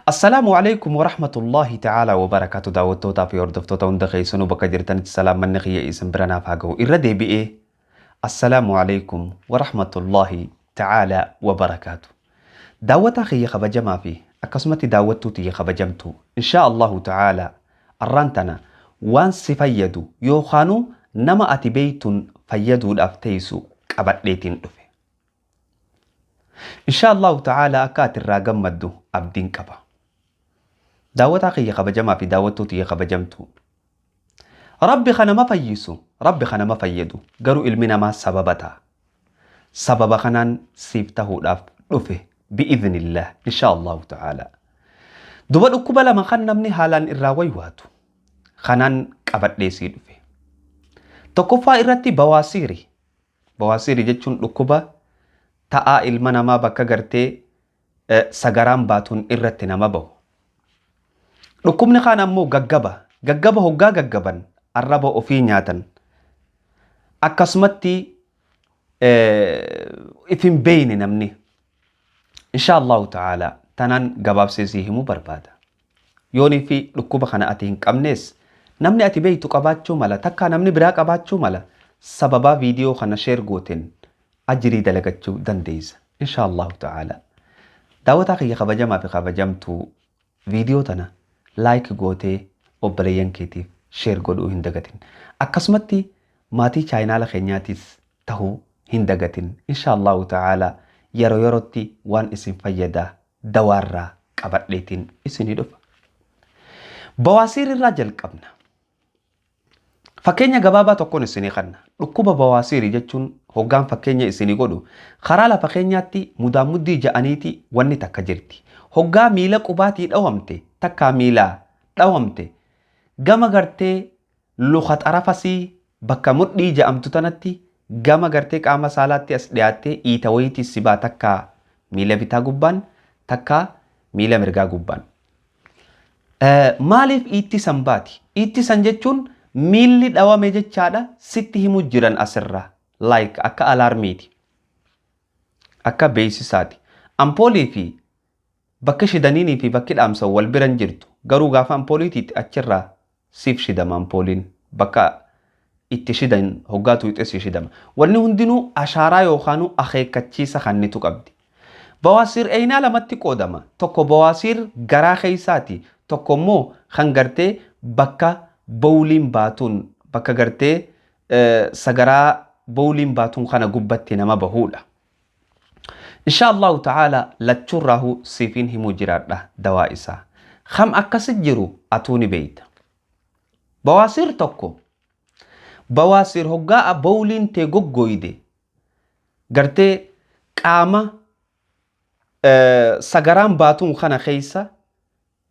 السلام عليكم ورحمة الله تعالى وبركاته. دعوتو في وردفتو تون دخيسونو بك جرتن السلام من نخي اسم برنا فاقو إردي بإيه. السلام عليكم ورحمة الله تعالى وبركاته. دعوتا خي خبجما فيه أكسمتي دعوتو تي خبجمتو إن شاء الله تعالى الرانتنا وان سفيدو يوخانو نما أتبيت فيدو الأفتيسو قبت ليتين دفه إن شاء الله تعالى أكات الراقم مدو أبدين كبا دعوتا خي خبجما في دعوتو تي خبجمتو ربي خنا ما فيسو ربي خنا ما فيدو قروا المنا ما سبب خنان سيفته دفه بإذن الله إن شاء الله تعالى دوبل أكبر ما خنا مني حالان الراوي واتو خنان قبت ليسي دفه تكفى إرتي بواسيري جتشون أكبر ta'a ilma namaa bakka gartee sagaraan baatuun irratti nama bahu. Dhukkubni kaan ammoo gaggaba hoggaa gaggaban arraba ofii nyaatan akkasumatti ifin beeyne namni. Insha Allahu ta'ala tanaan gabaabsee himuu barbaada. Yoonii fi dhukkuba kana ati hin qabnees namni ati beeytu qabaachuu mala takkaa namni biraa qabaachuu mala sababa viidiyoo kana sheer gooteen أجري دلقتشو دنديز إن شاء الله تعالى دعوتا خي خبجما في خبجمتو فيديو تنا لايك غوتي وبريان كيتي شير غودو هندغتين أكسمتي ماتي چاينا لخينياتيس تهو هندغتين إن شاء الله تعالى يروتي وان اسم فيدا دوارا قبر ليتين اسني دفا بواسير الرجل قبنا fakkeenya gabaabaa tokkoon isinii kanna dhukkuba bawaasiirii jechuun hoggaan fakkeenya isinii godhu karaa lafa keenyaatti muddii ja'aniiti wanni takka jirti hoggaa miila qubaatii dhawamte takka miila dhawamte gama gartee luka xarafasii bakka mudhii ja'amtu tanatti gama gartee qaama saalaatti as dhiyaattee iita wayitii sibaa takka miila bitaa gubbaan takka miila mirgaa gubbaan maaliif iittisan baati iittisan jechuun miilli dhawame jechaadha sitti himu jiran asirraa like akka alarmiiti akka beeysisaati ampoolii fi bakka shidaniinii fi bakki dhaamsa wal biran jirtu garuu gaafa ampooliitiitti achirraa siif shidama ampooliin bakka itti shidan hoggaatu ixesi shidama wanni hundinuu ashaaraa yookaanu akeekkachiisa kannitu qabdi bawaasiir eeynaa lamatti qoodama tokko bawaasiir garaa keeysaati tokko immoo kan gartee bakka bawliin baatuun bakka gartee sagaraa bawliin baatuun kana gubbatti nama bahuudha. Insha Allahu ta'ala lachurraahu siifin himuu jiraadha dawaa isaa. Kam akkasit jiru atuuni beeyta. Bawaasiir tokko bawaasiir hoggaa bawliin tee goggoyde gartee qaama sagaraan baatuun kana keeysa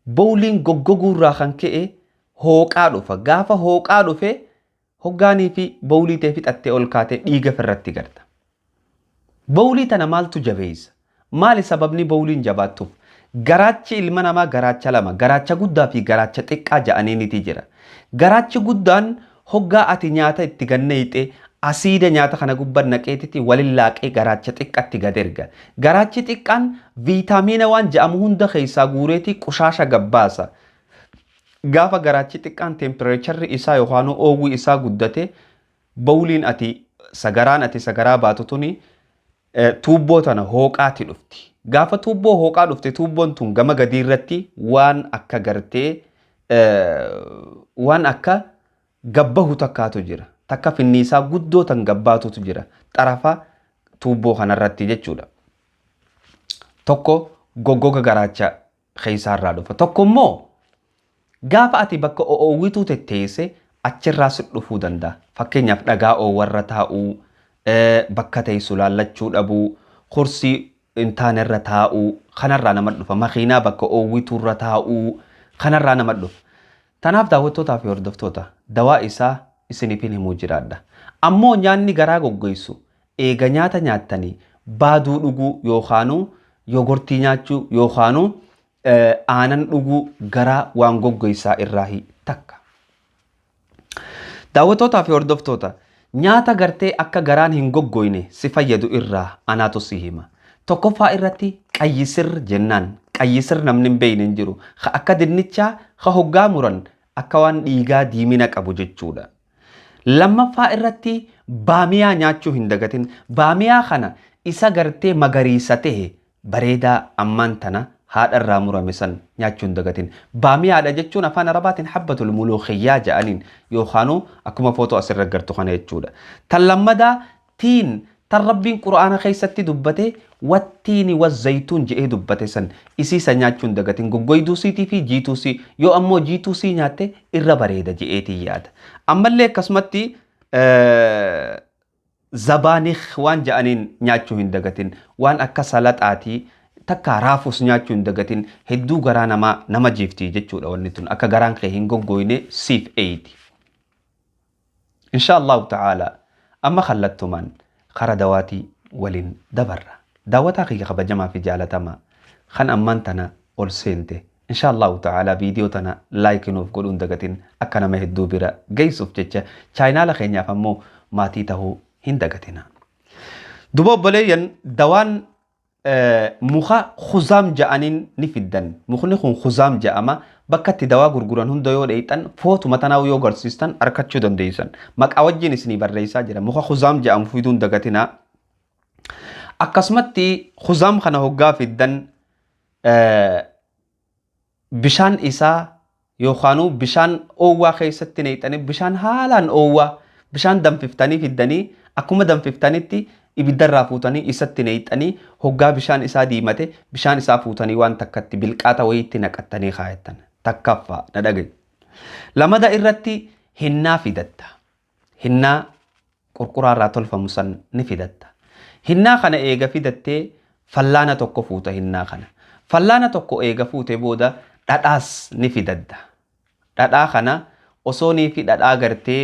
bawliin goggoguurraa kan ka'e hooqaa dhufa gaafa hooqaa dhufe hoggaanii fi bawlii tee fixattee ol kaatee dhiiga firratti garta. Bawlii tana maaltu jabeessa? Maali sababni bawliin jabaattuuf? Garaachi ilma namaa garaacha lama garaacha guddaa fi garaacha xiqqaa ja'aniiniti jira. Garaachi guddaan hoggaa ati nyaata itti ganneeyxee asiida nyaata kana gubban naqeetiti walin laaqee garaacha xiqqatti gad erga. Garaachi xiqqaan viitaamiina waan ja'amu hunda keessaa guureetii qushaasha gabbaasa. Gaafa garaachi xiqqaan tempereecharri isaa yookaan oowwi isaa guddate bawliin ati sagaraa baatu tuni tuubboo tana hooqaatti dhufti. Gaafa tuubboo hooqaa dhufte tuubboon tun gama gadii irratti waan akka gartee waan akka gabbahu takkaatu jira. Takka finniisaa guddoo tan gabbaatutu jira. Xarafa tuubboo kanarratti jechuudha. Tokko goggoga garaacha keessaarraa dhufa. Tokko immoo gaafa ati bakka oowwituu tetteesse achirraa si dhufuu danda'a. Fakkeenyaaf dhagaa oowwarra taa'uu, bakka teessu laallachuu dhabuu, kursii hin taanerra taa'uu kanarraa nama dhufa. Makiinaa bakka oowwituurra taa'uu kanarraa nama dhufa. Tanaaf daawwattootaa fi hordoftoota dawaa isaa isiniifin himuu jiraadha. Ammoo nyaanni garaa goggoysu eega nyaata nyaattanii baaduu dhuguu yookaanuu yogortii nyaachuu yookaanuu aanan dhuguu garaa waan goggoysaa irraahi takka. Daawwattootaa fi hordoftoota nyaata gartee akka garaan hin goggoyne si fayyadu irraa anaatu si hima. Tokkoffaa irratti qayyisir jennaan qayyisir namni hin beeyne hin jiru. Akka dinnichaa ka hoggaa muran akka waan dhiigaa diimina qabu jechuudha. Lammaffaa irratti baamiyaa nyaachuu hin dagatin. Baamiyaa kana isa gartee magariisa ta'e bareedaa ammaan tana haadharraa murame san nyaachuu hin dagatin. Baamiyaadha jechuun afaan arabaatiin habbatul muluukhiyyaa jedhaniin yookaanuu akkuma footoo asirra agartu kana jechuudha. Tan lammadaa tiin tan rabbiin qura'aana keessatti dubbate wattiini wazzaytuun jedhee dubbate san isiisa nyaachuu hin dagatin. Goggoyduusiitii fi jiituusii yoo ammoo jiituusii nyaatte irra bareeda jedheetii yaada. Ammallee akkasumatti zabaanikh waan jedhaniin nyaachuu hin dagatin. Waan akka salaxaatii takka raafus nyaachuu hin dagatin. Hedduu garaa nama jiiftii jechuudha wanni tun. Akka garaan kee hin goggoyne siif eeyti. Insha Allahu ta'ala amma kallattumaan kara dawaatii waliin dabarra. Daawwataa kiyya kabajamaa fi jaalatamaa kan ammaan tana ol seente. Insha Allahu ta'ala viidiyoo tana laayikinuuf godhuun dagatin akka nama hedduu bira geessuuf jecha chaayinaala keenyaaf ammoo maatii tahuu hin dagatina. Duba obboleeyyan dawaan muka khuzaam ja'aniin ni fiddan. Mukni kun khuzaam ja'ama. Bakka itti dawaa gurguran hunda yoo dheeyxan footuma tanaa yoo garsiistan arkachuu dandeessan. Maqaa wajjin isinii barreessaa jira. Muka khuzaam ja'amu fiduun dagatina. Akkasumatti khuzaam kana hoggaa fiddan bishaan isaa yookaanuu bishaan oowwaa keessatti neeyxanii bishaan haalaan oowwaa bishaan danfiftanii fiddanii akkuma danfiftanitti ibiddarraa fuutanii isatti neeyxanii hoggaa bishaan isaa diimate bishaan isaa fuutanii waan takkatti bilqaata wayiitti naqattanii kaayattan. Takkaffaa na dhagaye. Lamada irratti hinnaa fidatta. Hinnaa qurquraarraa tolfamu san ni fidatta. Hinnaa kana eega fidattee fallaana tokko fuuta hinnaa kana. Fallaana tokko eega fuute booda dhadhaas ni fidadda. Dhadhaa kana osoo nii fi dhadhaa gartee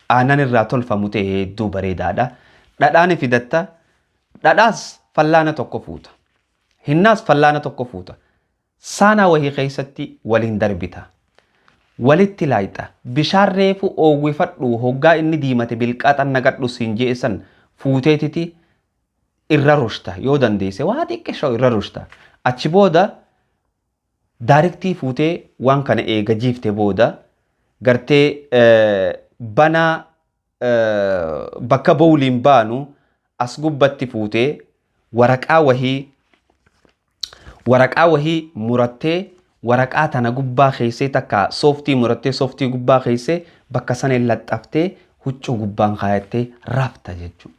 aanan irraa tolfamu ta'e hedduu bareedaadha. Dhadhaa ni fidatta. Dhadhaas fallaana tokko fuuta. Hinnaas fallaana tokko fuuta. Saanaa wahii keessatti waliin darbita. Walitti laayxa. Bishaan reefu oowwifadhu hoggaa inni diimate bilqaaxan nagadhu siin jeesan fuuteetiti irra rushta yoo dandeesse waa xiqqeesha irra rushta. Achi booda daarektii fuutee waan kana eega jiifte booda gartee banaa bakka bowliin baanu as gubbatti fuutee waraqaa wahii murattee waraqaa tana gubbaa keessee takka sooftii murattee sooftii gubbaa keessee bakka sana laxxaftee huccuu gubbaan kaayattee rafta jechuudha.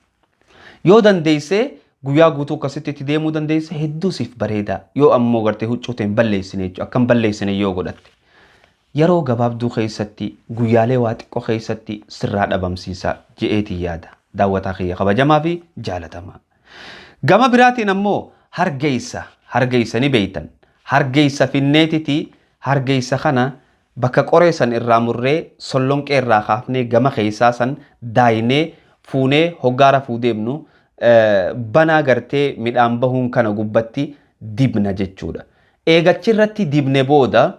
Yoo dandeesse guyyaa guutuu akkasitti itti deemuu dandeesse hedduu siif bareeda. Yoo ammoo gartee huccuuteen balleessine jechuudha. Akkam balleessine yoo godhatte. Yeroo gabaabduu keessatti guyyaalee waa xiqqoo keessatti sirraa dhabamsiisa je'eetii yaada. Daawwataa kiyya kabajamaa fi jaalatamaa. Gama biraatiin ammoo hargeessa ni beeytan. Hargeessa finneetiti hargeessa kana bakka qoree san irraa murree sollonqee irraa kaafnee gama keessaa san daayinee fuunee hoggaara fuudeemnu banaa gartee midhaan bahuun kana gubbatti dibna jechuudha. Eegachirratti dibne booda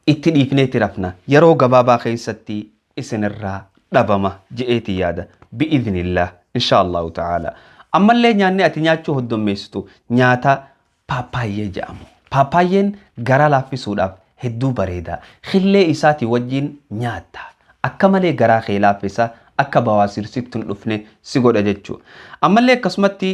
itti dhiifneetti rafna. Yeroo gabaabaa keessatti isinirraa dhabama je'eetii yaada. Bi'idhnillah inshaallahu ta'ala. Ammallee nyaanni ati nyaachuu hoddommeessitu nyaata paapaayyee jedhamu. Paapaayyeen garaa laaffisuudhaaf hedduu bareeda. Khillee isaatii wajjin nyaatta. Akka malee garaa kee laaffisa akka bawaasirsittuun dhufne si godha jechuudha. Ammallee akkasumatti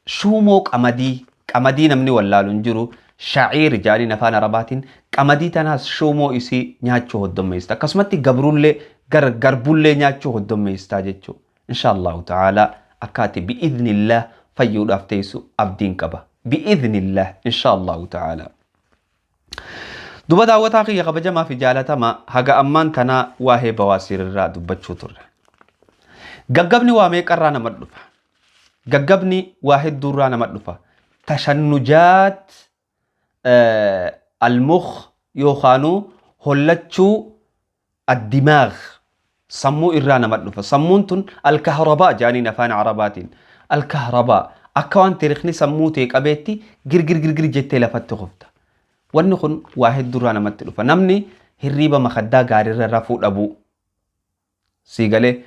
shuumoo qamadii namni wallaalu hin jiru. Sha'iir jaaniin afaan arabaatiin qamadii tanaas shuumoo isii nyaachuu hoddommeessita. Akkasumatti garbullee nyaachuu hoddommeessita jechuudha. Inshaallahu ta'ala akkaati bi'idhnillah fayyuudhaaf teessu abdiin qaba. Bi'idhnillah inshaallahu ta'ala. Duba daawwataa kiyya kabajamaa fi jaalatamaa haga ammaan tanaa waa'ee bawaasiirraa dubbachuu turre. Gaggabni waa meeqarraa nama dhufa? Gaggabni waa hedduurraa nama dhufa. Tashannujaat المخ يوخانو هلتشو الدماغ سمو إرانا مدنفة سمونتن الكهرباء جاني نفان عرباتين الكهرباء أكوان ترخني سموتيك أبيتي جر جتي لفتو خفتا ونخن واحد درانا مدنفة نمني هريبا مخدا غارر رفو أبو سيغالي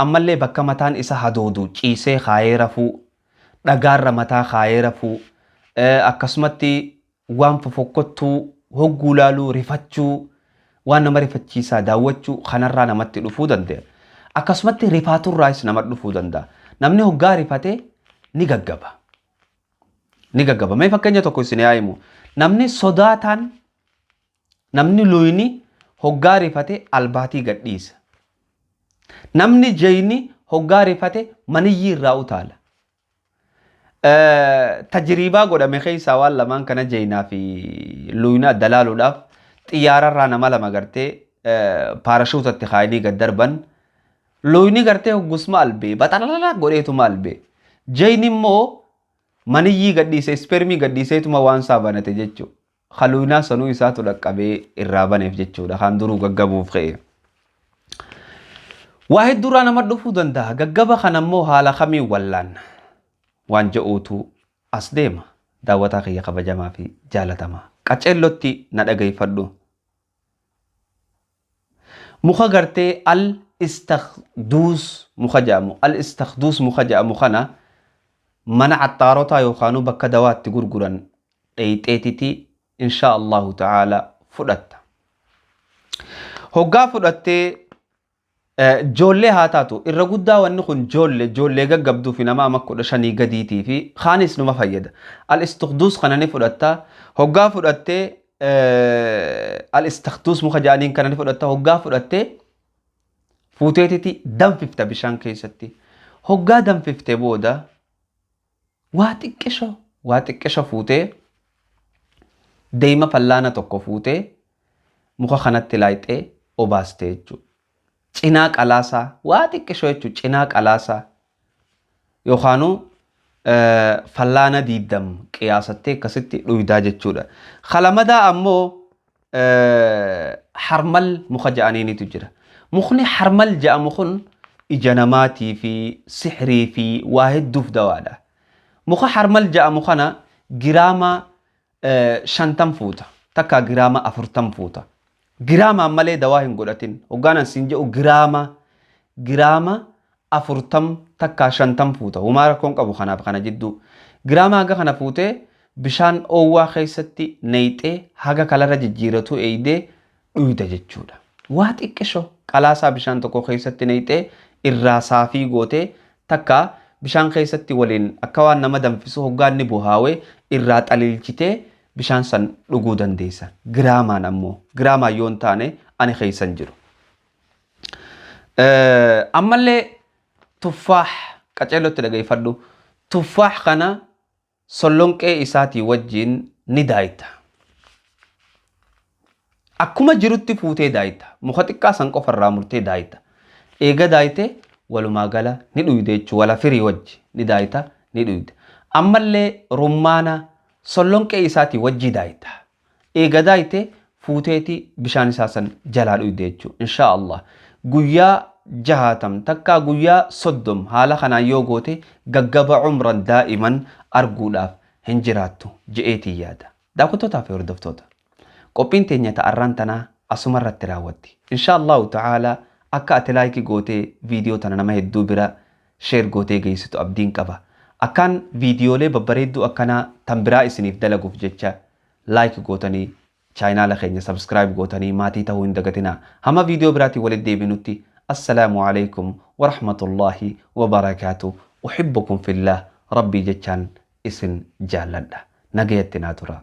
أما اللي بكا متان إسا حدودو چيسي خاي رفو dhagaarra mataa kaayee rafuu akkasumatti waan fofokkottuu hogguu laaluu rifachuu waan nama rifachiisaa daawwachuu kanarraa namatti dhufuu danda'a. Akkasumatti rifaaturraas nama dhufuu danda'a. Namni hoggaa rifatee ni gaggaba. Ni gaggaba. Mee fakkeenya tokko isin yaa'imu. Namni sodaataan namni luyni hoggaa rifatee albaatii gadhiisa. Namni jeyni hoggaa rifatee maniyyii irraa utaala. Tajriibaa godhame keessaa waan lamaan kana jeynaa fi luyna dalaaluudhaaf xiyyaararraa nama lama gartee paarashuutatti kaayanii gad darban. Luyni gartee hoggusma albee baxalala godheetuma albee. Jeyni immoo maniyyii gadhiise ispermii gadhiiseetuma waan saabanate jechuudha. Haluunaa sanuu isaatu dhaqqabee irraa baneef jechuudha. Kan duruu gaggabuuf ka'e. Waa hedduurraa nama dhufuu danda'a. Gaggaba kana immoo haala kamiin wallaan waan je'uutu as deema. Daawwataa kiyya kabajamaa fi jaalatamaa. Qaceellotti na dhaggeeffadhu. Muka gartee al-istakhduus muka jedhamu. Al-istakhduus muka jedhamu kana mana caxxaarotaa yookaan bakka dawaatti gurguran dheeyxeetiti insha Allahu ta'ala fudhatta. Hoggaa fudhattee joollee haa taatu irra guddaa wanni kun joollee gaggabduu fi nama amma 15 gadiitii fi kaanis numa fayyada. Al-istakhduus kana ni fudhatta. Hoggaa fudhattee al-istakhduus muka jedhaniin kana ni fudhatta. Hoggaa fudhattee fuuteetiti danfifta bishaan keessatti. Hoggaa danfifte booda waa xiqqisho fuutee deema fallaana tokko fuutee muka kanatti laayixee obaastee jechuudha. Cinaa qalaasaa waa xiqqisho jechuudha. Cinaa qalaasaa yookaanu fallaana 20 qiyaasattee akkasitti dhuydaa jechuudha. Kalamadaa ammoo harmal muka jedhaniinitu jira. Mukni harmal jedhamu kun ija namaatii fi sixrii fi waa hedduuf dawaadha. Muka harmal jedhamu kana giraama 50 fuuta. Takka giraama 40 fuuta. Giraama malee dawaa hin godhatin. Hoggaanan siin jedhu giraama 40 takka 50 fuuta. Humaa rakkoon qabu kanaaf kana jidduu. Giraama haga kana fuutee bishaan oowwaa keessatti neeyxee haga kalarra jijjiiratu eeydee dhuyda jechuudha. Waa xiqqisho qalaasaa bishaan tokko keessatti neeyxee irraa saafii gootee takka bishaan keessatti waliin akka waan nama danfisu hoggaanni buhaawee irraa xaliilchitee bishaan san dhuguu dandeessa. Giraamaan ammoo giraamaan yoon taane ani keessan jiru. Ammallee tuffaax qaceellotti dhaggeeffadhu. Tuffaax kana sollonqee isaatii wajjin ni daayita. Akkuma jirutti fuutee daayita. Muka xiqqaa san qofarraa murtee daayita. Eega daayite walumaa gala ni dhuyde jechuudha. Wala firii wajji ni daayita ni dhuyde. Ammallee rummaana sollonqee isaatii wajji daayita. Eega daayite fuuteeti bishaan isaa san jalaa dhuyde jechuudha. Insha Allah guyyaa 60 takka guyyaa 30 haala kanaan yoo goote gaggaba umran daa'iman arguudhaaf hin jiraattu je'eetii yaada. Daawwattootaa fi hordoftoota qophiin teenya ta'arraan tanaa asuma irratti raawwatti. Insha Allahu ta'ala akka ati laayikii gootee viidiyoo tana nama hedduu bira sheer gootee geessitu abdiin qaba. Akkaan viidiyoolee babbareedduu akkanaa tan biraa isiniif dalaguuf jecha laayikii gootanii chaayinaala keenya sabskiraayib gootanii maatii ta'uu hin dagatinaa. Hamma viidiyoo biraatiin walitti deebinutti assalaamu alaykum wa rahmatullahi wa barakaatuh. Uhibbukum fillah rabbii jechaan isin jaalladha. Nagayatti naa tura.